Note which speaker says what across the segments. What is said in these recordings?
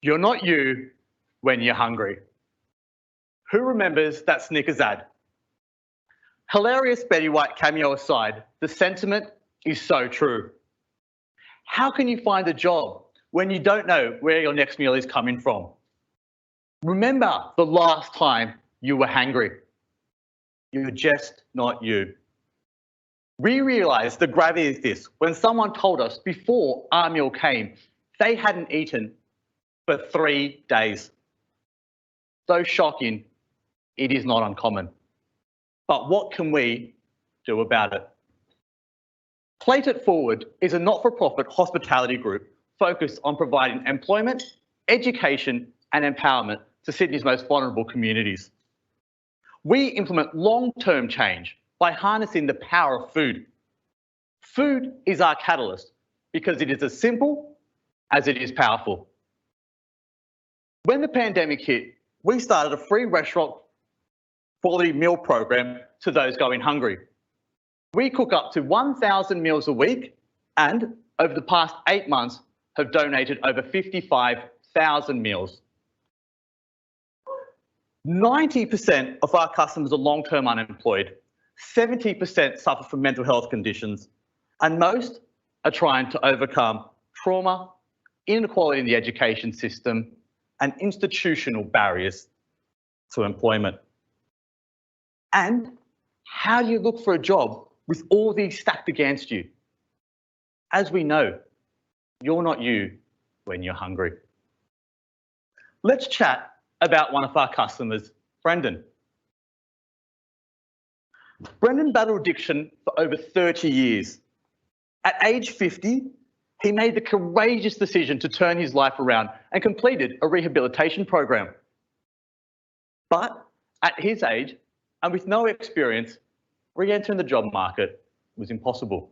Speaker 1: You're not you when you're hungry. Who remembers that Snickers ad? Hilarious Betty White cameo aside, the sentiment is so true. How can you find a job when you don't know where your next meal is coming from? Remember the last time you were hangry. You're just not you. We realised the gravity of this when someone told us before our meal came, they hadn't eaten for 3 days. So shocking, it is not uncommon. But what can we do about it? Plate It Forward is a not-for-profit hospitality group focused on providing employment, education and empowerment to Sydney's most vulnerable communities. We implement long-term change by harnessing the power of food. Food is our catalyst because it is as simple as it is powerful. When the pandemic hit, we started a free restaurant quality meal program to those going hungry. We cook up to 1,000 meals a week and over the past 8 months have donated over 55,000 meals. 90% of our customers are long-term unemployed, 70% suffer from mental health conditions, and most are trying to overcome trauma, inequality in the education system, and institutional barriers to employment. And how do you look for a job with all these stacked against you? As we know, you're not you when you're hungry. Let's chat about one of our customers, Brendan. Brendan battled addiction for over 30 years. At age 50, he made the courageous decision to turn his life around and completed a rehabilitation program. But at his age, and with no experience, re-entering the job market was impossible.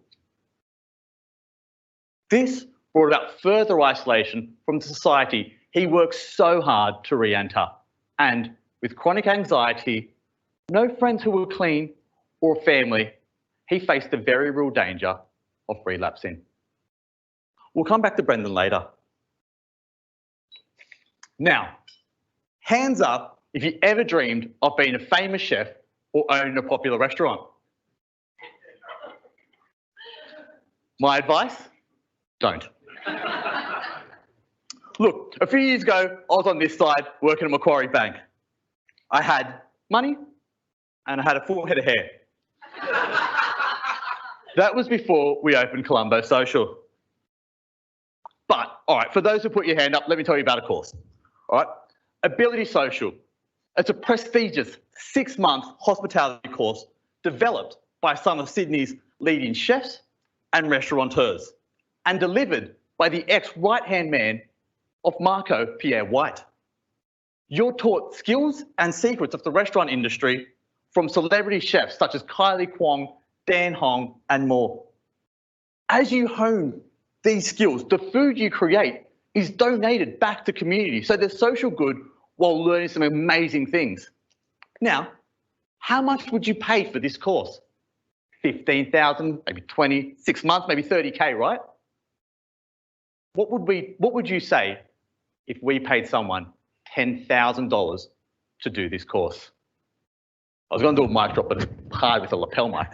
Speaker 1: This brought about further isolation from the society he worked so hard to re-enter. And with chronic anxiety, no friends who were clean or family, he faced the very real danger of relapsing. We'll come back to Brendan later. Now, hands up if you ever dreamed of being a famous chef or owning a popular restaurant. My advice? Don't. Look, a few years ago, I was on this side working at Macquarie Bank. I had money and I had a full head of hair. That was before we opened Colombo Social. But, all right, for those who put your hand up, let me tell you about a course. All right, Ability Social. It's a prestigious 6-month hospitality course developed by some of Sydney's leading chefs and restaurateurs and delivered by the ex-right-hand man of Marco Pierre White. You're taught skills and secrets of the restaurant industry from celebrity chefs such as Kylie Kwong, Dan Hong, and more. As you hone these skills, the food you create is donated back to community, so there's social good while learning some amazing things. Now, how much would you pay for this course? 15,000, maybe 20, 6 months, maybe 30K, right? What would you say if we paid someone $10,000 to do this course? I was going to do a mic drop, but it's hard with a lapel mic.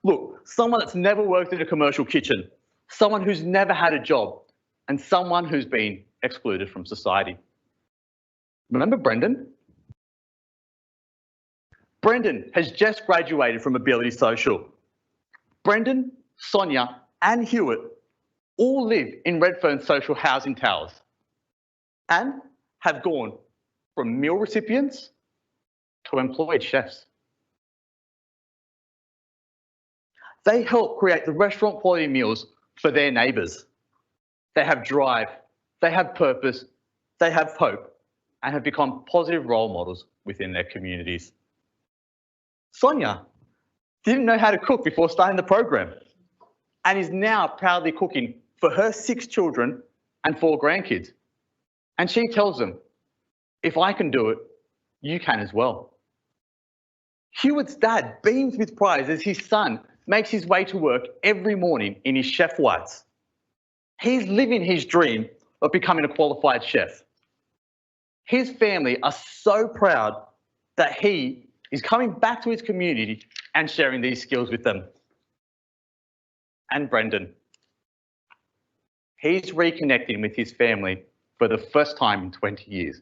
Speaker 1: Look, someone that's never worked in a commercial kitchen, someone who's never had a job, and someone who's been excluded from society. Remember Brendan? Brendan has just graduated from Ability Social. Brendan, Sonia, and Hewitt all live in Redfern's social housing towers and have gone from meal recipients to employed chefs. They help create the restaurant quality meals for their neighbours. They have drive, they have purpose, they have hope, and have become positive role models within their communities. Sonia didn't know how to cook before starting the program and is now proudly cooking for her 6 children and 4 grandkids. And she tells them, if I can do it, you can as well. Hewitt's dad beams with pride as his son makes his way to work every morning in his chef whites. He's living his dream of becoming a qualified chef. His family are so proud that he is coming back to his community and sharing these skills with them. And Brendan, he's reconnecting with his family for the first time in 20 years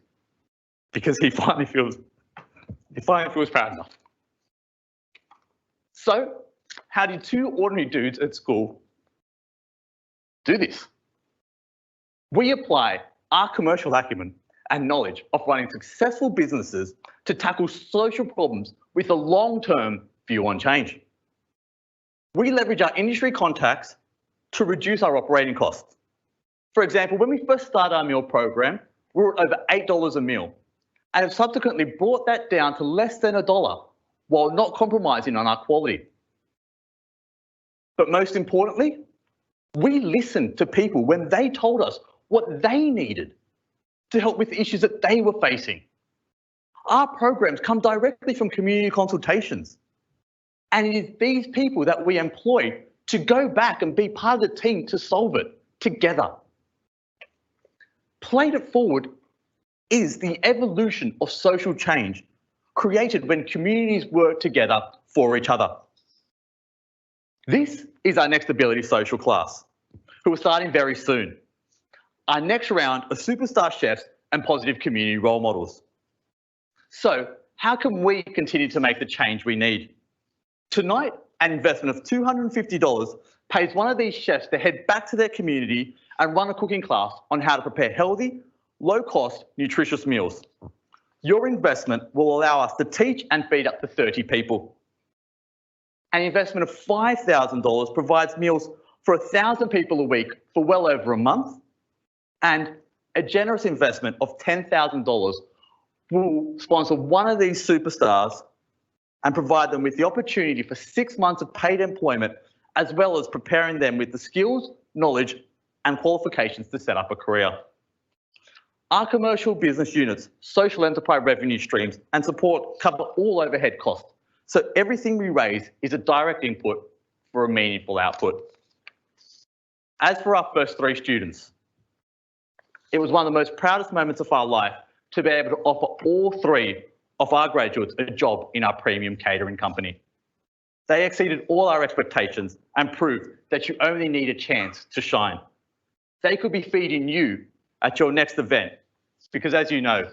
Speaker 1: because he finally feels proud enough. So, how did two ordinary dudes at school do this? We apply our commercial acumen and knowledge of running successful businesses to tackle social problems with a long-term view on change. We leverage our industry contacts to reduce our operating costs. For example, when we first started our meal program, we were at over $8 a meal and have subsequently brought that down to less than $1 while not compromising on our quality. But most importantly, we listened to people when they told us what they needed to help with the issues that they were facing. Our programs come directly from community consultations. And it is these people that we employ to go back and be part of the team to solve it together. Played It Forward is the evolution of social change created when communities work together for each other. This is our next ability social class, who are starting very soon. Our next round of superstar chefs and positive community role models. So, how can we continue to make the change we need? Tonight, an investment of $250 pays one of these chefs to head back to their community and run a cooking class on how to prepare healthy, low-cost, nutritious meals. Your investment will allow us to teach and feed up to 30 people. An investment of $5,000 provides meals for 1,000 people a week for well over a month, and a generous investment of $10,000 will sponsor one of these superstars and provide them with the opportunity for 6 months of paid employment, as well as preparing them with the skills, knowledge, and qualifications to set up a career. Our commercial business units, social enterprise revenue streams, and support cover all overhead costs. So everything we raise is a direct input for a meaningful output. As for our first 3 students, it was one of the most proudest moments of our life to be able to offer all 3 of our graduates a job in our premium catering company. They exceeded all our expectations and proved that you only need a chance to shine. They could be feeding you at your next event, because as you know,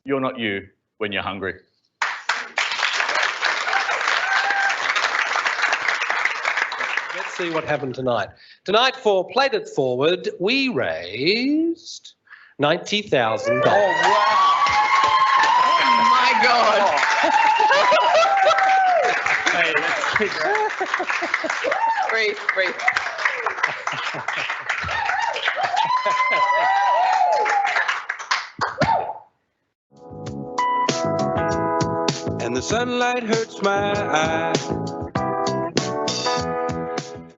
Speaker 1: you're not you when you're hungry.
Speaker 2: Let's see what happened tonight. Tonight, for Played It Forward, we raised $90,000.
Speaker 1: Oh, wow. Oh, my God. Hey, let's keep that.
Speaker 3: Breathe.
Speaker 4: And the sunlight hurts my eyes.